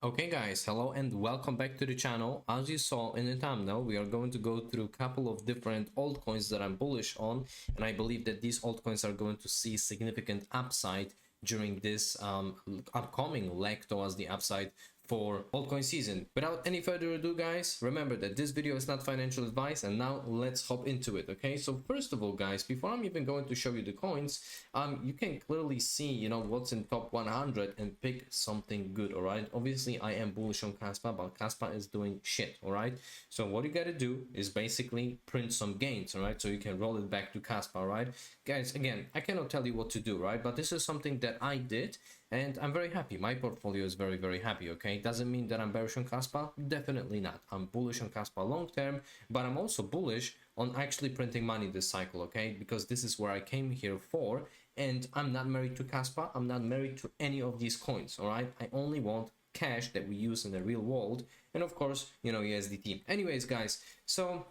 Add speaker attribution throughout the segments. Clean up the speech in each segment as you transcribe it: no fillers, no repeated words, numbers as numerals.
Speaker 1: Okay guys, hello and welcome back to the channel. As you saw in the thumbnail, we are going to go through a couple of different altcoins that I'm bullish on, and I believe that these altcoins are going to see significant upside during this upcoming leg towards the upside for altcoin season. Without any further ado guys, remember that this video is not financial advice, and now let's hop into it. Okay, so first of all guys, before I'm even going to show you the coins, you can clearly see what's in top 100 and pick something good. All right, obviously I am bullish on Kaspa, but Kaspa is doing shit. All right, so what you gotta do is basically print some gains, all right, so you can roll it back to Kaspa. All right guys, again, I cannot tell you what to do, right, but this is something that I did and I'm very happy. My portfolio is very happy. Okay, doesn't mean that I'm bearish on Kaspa, definitely not. I'm bullish on Kaspa long term, but I'm also bullish on actually printing money this cycle. Okay, because this is where I came here for, and I'm not married to Kaspa, I'm not married to any of these coins. All right, I only want cash that we use in the real world, and of course, USDT. Anyways guys, so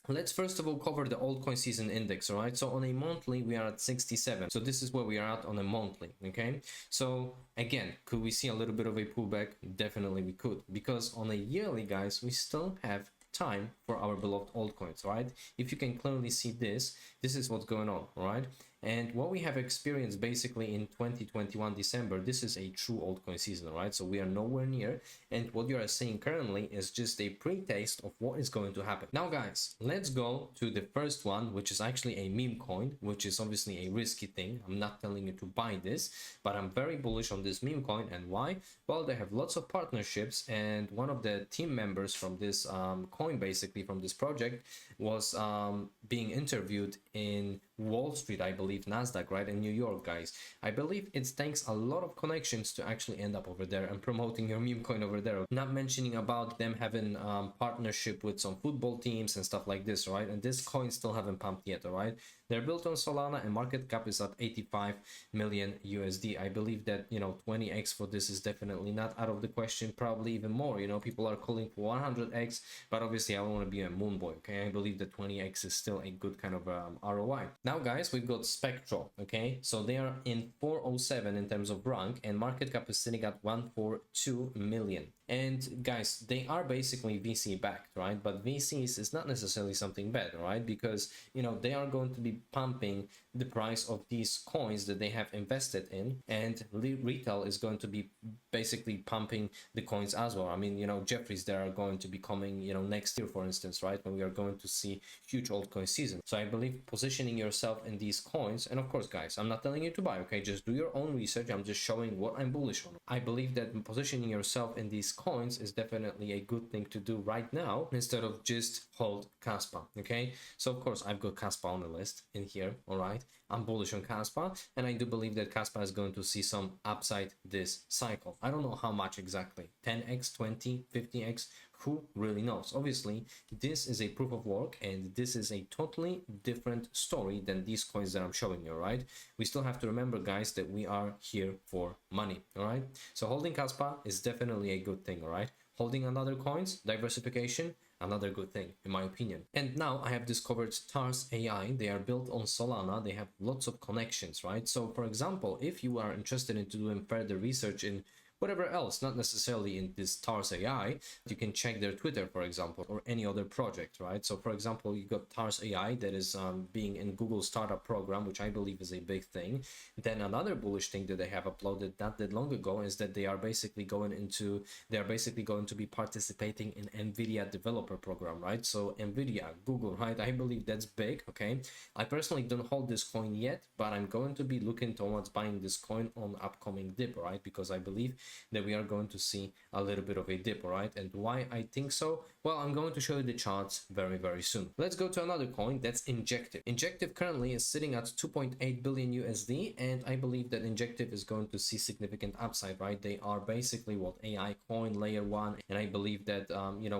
Speaker 1: let's first of all cover the altcoin season index. All right, so on a monthly we are at 67, so this is where we are at on a monthly. Okay, so again, could we see a little bit of a pullback? Definitely we could, because on a yearly guys, we still have time for our beloved altcoins. Right, if you can clearly see this is what's going on. All right, and what we have experienced basically in 2021 December, this is a true altcoin season. Right, so we are nowhere near, and what you are seeing currently is just a pre-taste of what is going to happen. Now guys, let's go to the first one, which is actually a meme coin, which is obviously a risky thing. I'm not telling you to buy this, but I'm very bullish on this meme coin. And why? Well, they have lots of partnerships, and one of the team members from this coin, basically from this project, was being interviewed in Wall Street, I believe Nasdaq, right, in New York. Guys, I believe it takes a lot of connections to actually end up over there and promoting your meme coin over there, not mentioning about them having partnership with some football teams and stuff like this, right? And this coin still haven't pumped yet. All right, they're built on Solana and market cap is at 85 million USD. I believe that 20x for this is definitely not out of the question, probably even more. People are calling for 100x, but obviously I don't want to be a moon boy. Okay, I believe that 20x is still a good kind of ROI. Now guys, we've got Spectral. Okay, so they are in 407 in terms of rank, and market cap is sitting at 142 million. And guys, they are basically VC backed, right? But VCs is not necessarily something bad, right? Because they are going to be pumping the price of these coins that they have invested in, and retail is going to be basically pumping the coins as well. I mean, Jeffries, they are going to be coming next year, for instance, right, when we are going to see huge altcoin season. So I believe positioning yourself in these coins, and of course guys, I'm not telling you to buy, okay, just do your own research. I'm just showing what I'm bullish on. I believe that positioning yourself in these coins is definitely a good thing to do right now, instead of just hold Kaspa. Okay, so of course I've got Kaspa on the list in here. All right, I'm bullish on Kaspa, and I do believe that Kaspa is going to see some upside this cycle. I don't know how much exactly, 10x, 20, 50x, who really knows? Obviously this is a proof of work, and this is a totally different story than these coins that I'm showing you. Right, we still have to remember guys that we are here for money. All right, so holding Kaspa is definitely a good thing. All right, holding another coins, diversification, another good thing in my opinion. And now I have discovered Tars AI. They are built on Solana, they have lots of connections, right? So for example, if you are interested in doing further research in whatever else, not necessarily in this Tars AI, you can check their Twitter, for example, or any other project, right? So for example, you got Tars AI that is being in Google startup program, which I believe is a big thing. Then another bullish thing that they have uploaded not that long ago is that they are basically going to be participating in NVIDIA developer program, right? So NVIDIA, Google, right? I believe that's big. Okay, I personally don't hold this coin yet, but I'm going to be looking towards buying this coin on upcoming dip, right? Because I believe that we are going to see a little bit of a dip. All right, and why I think so? Well, I'm going to show you the charts very soon. Let's go to another coin, that's Injective. Injective currently is sitting at 2.8 billion USD, and I believe that Injective is going to see significant upside, right? They are basically what, AI coin layer 1, and I believe that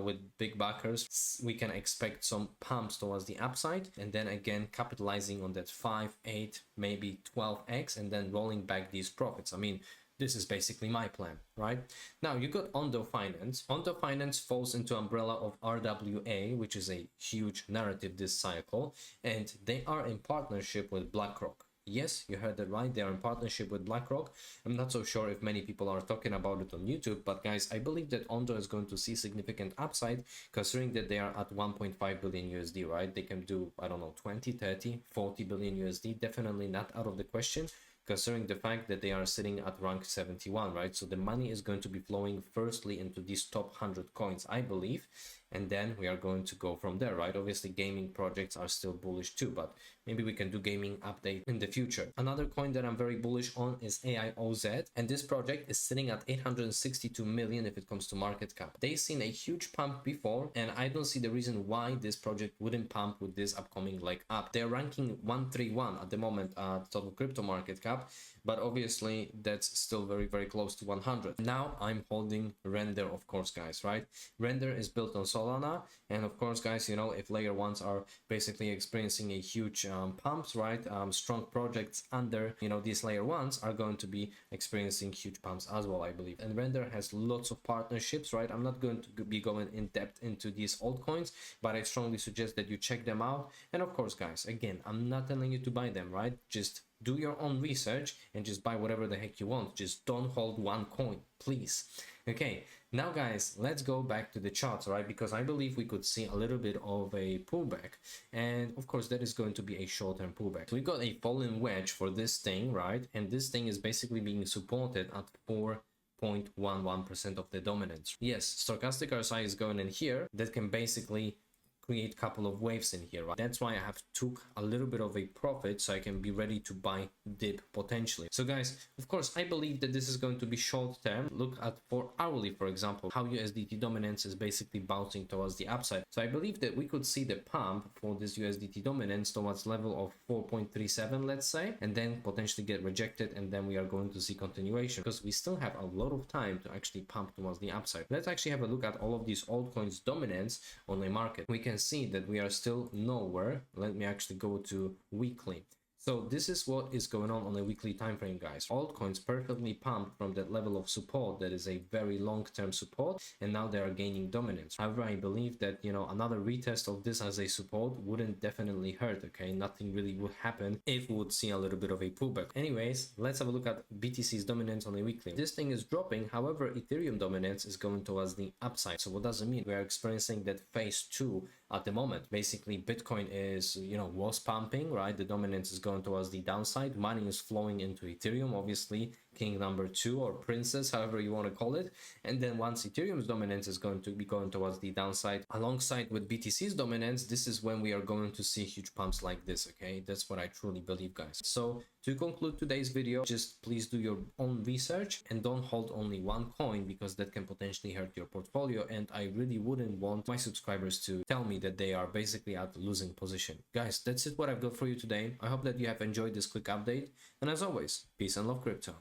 Speaker 1: with big backers we can expect some pumps towards the upside, and then again capitalizing on that 5, 8, maybe 12x, and then rolling back these profits. I mean, this is basically my plan, right? Now you got Ondo Finance. Ondo Finance falls into umbrella of RWA, which is a huge narrative this cycle, and they are in partnership with BlackRock. Yes, you heard that right. They are in partnership with BlackRock. I'm not so sure if many people are talking about it on YouTube, but guys, I believe that Ondo is going to see significant upside, considering that they are at 1.5 billion USD, right? They can do, I don't know, 20, 30, 40 billion USD. Definitely not out of the question, considering the fact that they are sitting at rank 71, right? So the money is going to be flowing firstly into these top 100 coins, I believe, and then we are going to go from there, right? Obviously gaming projects are still bullish too, but maybe we can do gaming update in the future. Another coin that I'm very bullish on is AIOS, and this project is sitting at 862 million if it comes to market cap. They've seen a huge pump before, and I don't see the reason why this project wouldn't pump with this upcoming leg up. They're ranking 131 at the moment at total crypto market cap, but obviously that's still very close to 100. Now I'm holding Render, of course, guys, right? Render is built on Solana, and of course, guys, you know, if layer ones are basically experiencing a huge pumps, right? Strong projects under, you know, these layer ones are going to be experiencing huge pumps as well, I believe. And Render has lots of partnerships, right? I'm not going to be going in depth into these altcoins, but I strongly suggest that you check them out. And of course, guys, again, I'm not telling you to buy them, right? Just do your own research and just buy whatever the heck you want. Just don't hold one coin, please. Okay, now guys, let's go back to the charts, right? Because I believe we could see a little bit of a pullback, and of course that is going to be a short-term pullback. So we got a fallen wedge for this thing, right? And this thing is basically being supported at 4.11% of the dominance. Yes, stochastic RSI is going in here. That can basically create a couple of waves in here, right? That's why I have took a little bit of a profit so I can be ready to buy dip potentially. So guys, of course, I believe that this is going to be short term. Look at for hourly, for example, how USDT dominance is basically bouncing towards the upside. So I believe that we could see the pump for this USDT dominance towards level of 4.37, let's say, and then potentially get rejected, and then we are going to see continuation because we still have a lot of time to actually pump towards the upside. Let's actually have a look at all of these altcoins dominance on the market. We can see that we are still nowhere. Let me actually go to weekly. So this is what is going on a weekly time frame, guys. Altcoins perfectly pumped from that level of support that is a very long-term support, and now they are gaining dominance. However, I believe that, you know, another retest of this as a support wouldn't definitely hurt. Okay, nothing really would happen if we would see a little bit of a pullback. Anyways, let's have a look at BTC's dominance on a weekly. This thing is dropping. However, Ethereum dominance is going towards the upside. So what does it mean? We are experiencing that phase 2 at the moment. Basically, Bitcoin is, you know, was pumping, right? The dominance is going towards the downside. Money is flowing into Ethereum, obviously king number 2 or princess, however you want to call it. And then once Ethereum's dominance is going to be going towards the downside alongside with BTC's dominance, this is when we are going to see huge pumps like this. Okay, that's what I truly believe, guys. So to conclude today's video, just please do your own research and don't hold only one coin, because that can potentially hurt your portfolio, and I really wouldn't want my subscribers to tell me that they are basically at the losing position. Guys, that's it what I've got for you today. I hope that you have enjoyed this quick update, and as always, peace and love crypto.